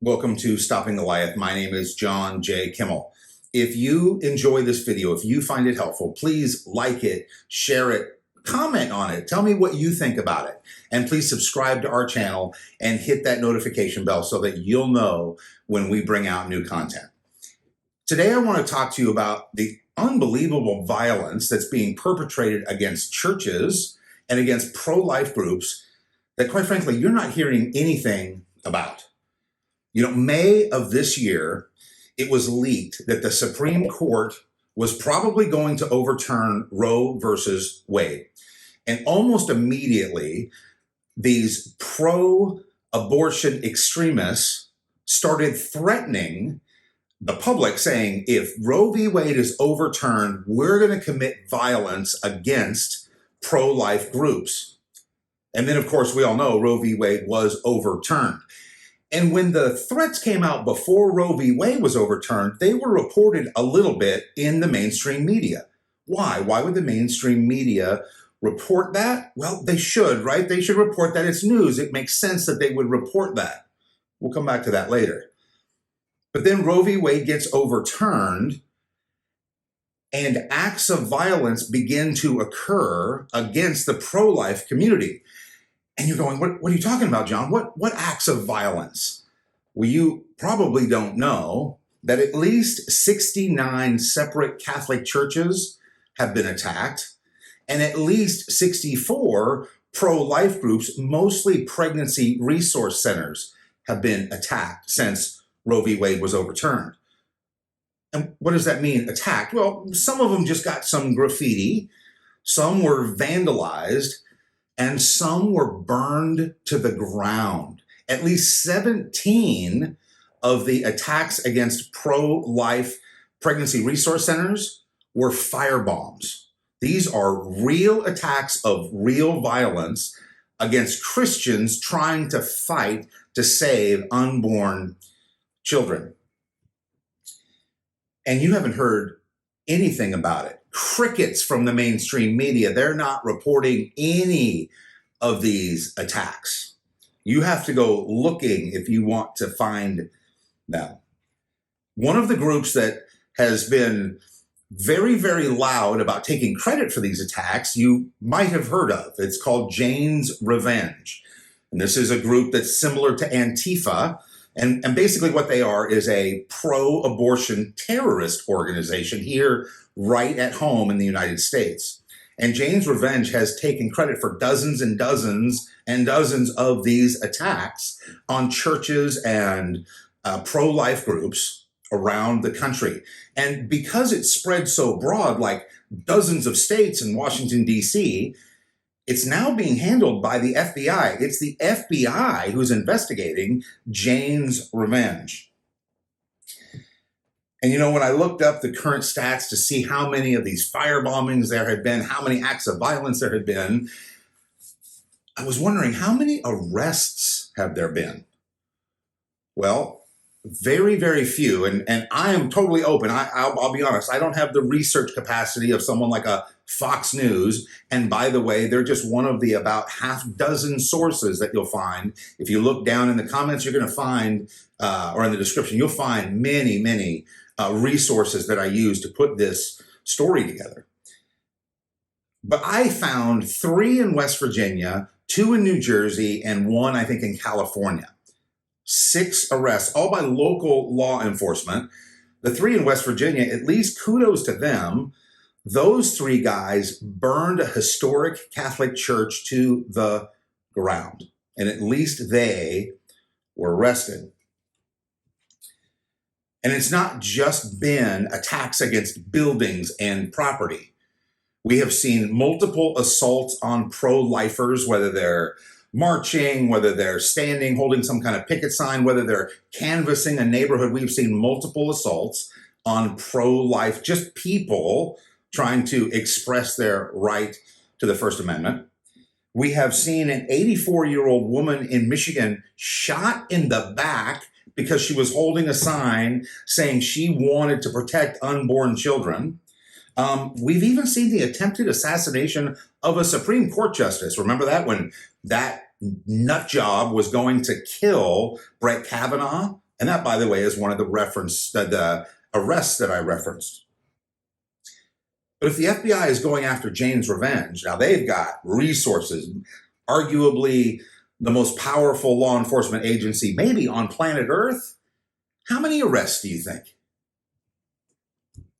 Welcome to Stopping Goliath. My name is J Kimmel. If you enjoy this video, if you find it helpful, please like it, share it, comment on it. Tell me what you think about it. And please subscribe to our channel and hit that notification bell so that you'll know when we bring out new content. Today, I want to talk to you about the unbelievable violence that's being perpetrated against churches and against pro-life groups that, quite frankly, you're not hearing anything about. May of this year, it was leaked that the Supreme Court was probably going to overturn Roe versus Wade. And almost immediately, these pro-abortion extremists started threatening the public, saying, if Roe v. Wade is overturned, we're going to commit violence against pro-life groups. And then, of course, we all know Roe v. Wade was overturned. And when the threats came out before Roe v. Wade was overturned, they were reported a little bit in the mainstream media. Why? Why would the mainstream media report that? Well, they should, right? They should report that. It's news. It makes sense that they would report that. We'll come back to that later. But then Roe v. Wade gets overturned, and acts of violence begin to occur against the pro-life community. And you're going, what are you talking about, John? What acts of violence? Well, you probably don't know that at least 69 separate Catholic churches have been attacked, and at least 64 pro-life groups, mostly pregnancy resource centers, have been attacked since Roe v. Wade was overturned. And what does that mean, attacked? Well, some of them just got some graffiti, some were vandalized, and some were burned to the ground. At least 17 of the attacks against pro-life pregnancy resource centers were firebombs. These are real attacks of real violence against Christians trying to fight to save unborn children. And you haven't heard anything about it. Crickets from the mainstream media. They're not reporting any of these attacks. You have to go looking if you want to find them. One of the groups that has been very, very loud about taking credit for these attacks, you might have heard of. It's called Jane's Revenge. And this is a group that's similar to Antifa. And basically what they are is a pro-abortion terrorist organization here right at home in the United States. And Jane's Revenge has taken credit for dozens and dozens and dozens of these attacks on churches and pro-life groups around the country. And because it's spread so broad, like dozens of states in Washington, D.C., it's now being handled by the FBI. It's the FBI who's investigating Jane's Revenge. And when I looked up the current stats to see how many of these firebombings there had been, how many acts of violence there had been, I was wondering, how many arrests have there been? Well, very, very few. And I am totally open. I'll be honest. I don't have the research capacity of someone like a Fox News. And by the way, they're just one of the about half dozen sources that you'll find. If you look down in the comments, you're going to find, or in the description, you'll find many, many resources that I use to put this story together. But I found 3 in West Virginia, 2 in New Jersey, and 1, I think, in California. 6 arrests, all by local law enforcement. The 3 in West Virginia, at least kudos to them. Those 3 guys burned a historic Catholic church to the ground, and at least they were arrested. And it's not just been attacks against buildings and property. We have seen multiple assaults on pro-lifers, whether they're marching, whether they're standing, holding some kind of picket sign, whether they're canvassing a neighborhood. We've seen multiple assaults on pro-life, just people trying to express their right to the First Amendment. We have seen an 84-year-old woman in Michigan shot in the back because she was holding a sign saying she wanted to protect unborn children. We've even seen the attempted assassination of a Supreme Court justice. Remember that, when that nut job was going to kill Brett Kavanaugh And that, by the way, is one of the arrests that I referenced. But if the FBI is going after Jane's Revenge, now they've got resources, arguably the most powerful law enforcement agency maybe on planet Earth. How many arrests do you think?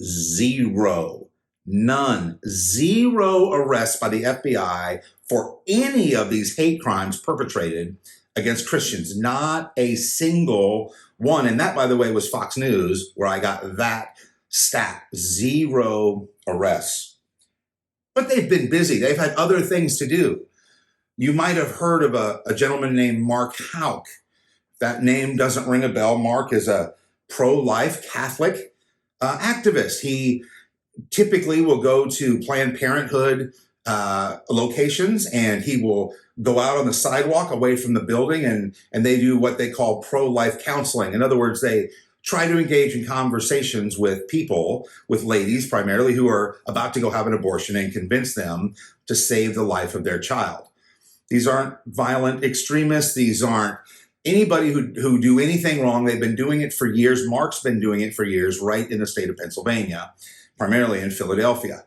Zero. None. Zero arrests by the FBI for any of these hate crimes perpetrated against Christians. Not a single one. And that, by the way, was Fox News, where I got that stat. Zero arrests. But they've been busy. They've had other things to do. You might have heard of a gentleman named Mark Houck. That name doesn't ring a bell. Mark is a pro-life Catholic activist. He typically will go to Planned Parenthood locations, and he will go out on the sidewalk away from the building, and they do what they call pro-life counseling. In other words, they try to engage in conversations with people, with ladies primarily, who are about to go have an abortion, and convince them to save the life of their child. These aren't violent extremists. These aren't anybody who do anything wrong. They've been doing it for years. Mark's been doing it for years right in the state of Pennsylvania, primarily in Philadelphia.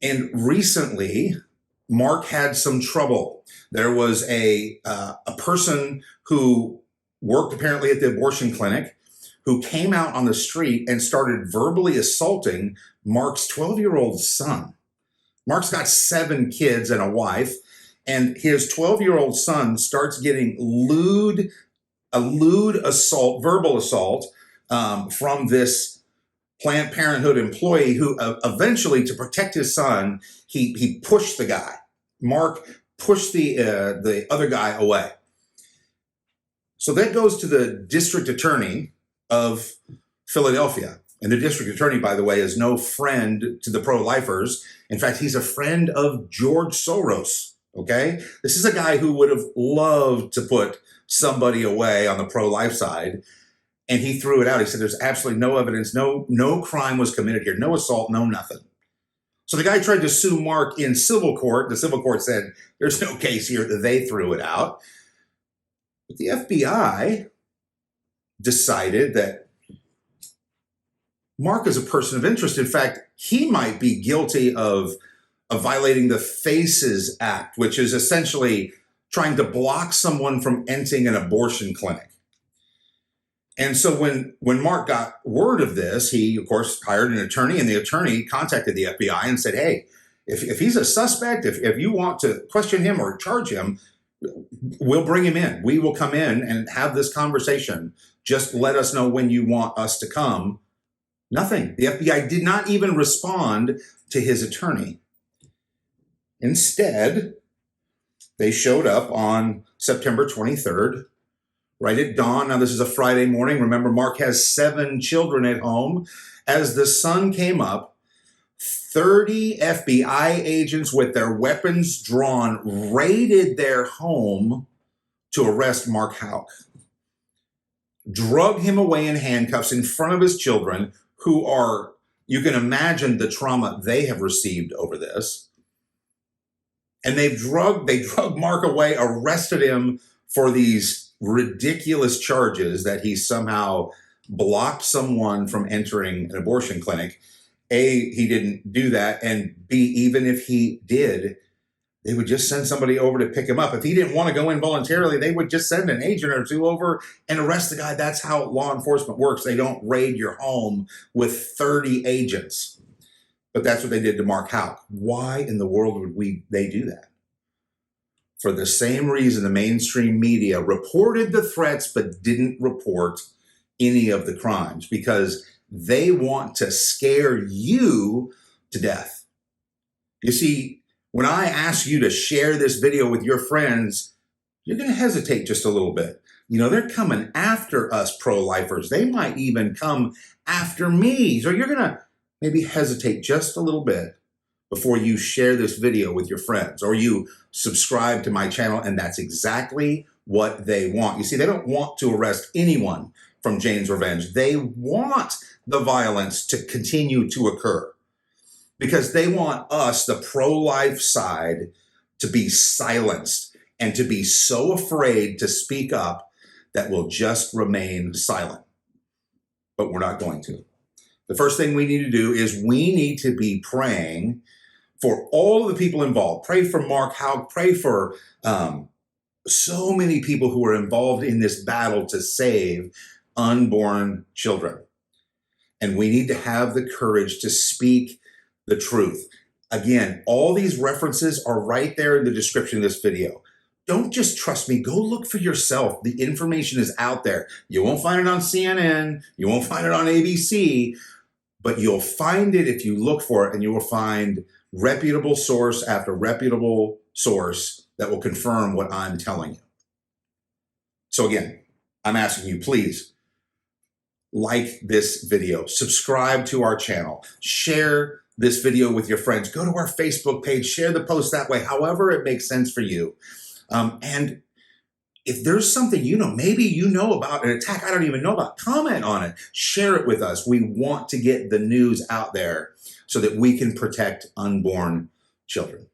And recently, Mark had some trouble. There was a person who worked apparently at the abortion clinic who came out on the street and started verbally assaulting Mark's 12-year-old son. Mark's got 7 kids and a wife, and his 12-year-old son starts getting a lewd assault, verbal assault from this Planned Parenthood employee who eventually, to protect his son, he pushed the guy. Mark pushed the other guy away. So that goes to the district attorney of Philadelphia. And the district attorney, by the way, is no friend to the pro-lifers. In fact, he's a friend of George Soros, okay? This is a guy who would have loved to put somebody away on the pro-life side, and he threw it out. He said there's absolutely no evidence, no crime was committed here, no assault, no nothing. So the guy tried to sue Mark in civil court. The civil court said there's no case here. They threw it out. But the FBI decided that Mark is a person of interest. In fact, he might be guilty of violating the FACES Act, which is essentially trying to block someone from entering an abortion clinic. And so when Mark got word of this, he, of course, hired an attorney, and the attorney contacted the FBI and said, hey, if he's a suspect, if you want to question him or charge him, we'll bring him in. We will come in and have this conversation. Just let us know when you want us to come. Nothing. The FBI did not even respond to his attorney. Instead, they showed up on September 23rd, right at dawn. Now, this is a Friday morning. Remember, Mark has 7 children at home. As the sun came up, 30 FBI agents with their weapons drawn raided their home to arrest Mark Houck, drug him away in handcuffs in front of his children, who are, you can imagine the trauma they have received over this. And they drug Mark away, arrested him for these ridiculous charges that he somehow blocked someone from entering an abortion clinic. A, he didn't do that, and B, even if he did, they would just send somebody over to pick him up. If he didn't want to go in voluntarily, they would just send an agent or 2 over and arrest the guy. That's how law enforcement works. They don't raid your home with 30 agents. But that's what they did to Mark Houck. Why in the world would they do that? For the same reason the mainstream media reported the threats but didn't report any of the crimes, because they want to scare you to death. You see, when I ask you to share this video with your friends, you're going to hesitate just a little bit. You know, they're coming after us pro-lifers. They might even come after me. So you're going to maybe hesitate just a little bit before you share this video with your friends, or you subscribe to my channel, and that's exactly what they want. You see, they don't want to arrest anyone from Jane's Revenge. They want the violence to continue to occur because they want us, the pro-life side, to be silenced and to be so afraid to speak up that will just remain silent. But we're not going to. The first thing we need to do is we need to be praying for all of the people involved. Pray for Mark Howe. Pray for so many people who are involved in this battle to save unborn children. And we need to have the courage to speak the truth. Again, all these references are right there in the description of this video. Don't just trust me. Go look for yourself. The information is out there. You won't find it on CNN. You won't find it on ABC. But you'll find it if you look for it, and you will find reputable source after reputable source that will confirm what I'm telling you. So again, I'm asking you, please like this video, subscribe to our channel, share this video with your friends, go to our Facebook page, share the post that way, however it makes sense for you. And if there's something maybe you know about an attack I don't even know about, comment on it, share it with us. We want to get the news out there so that we can protect unborn children.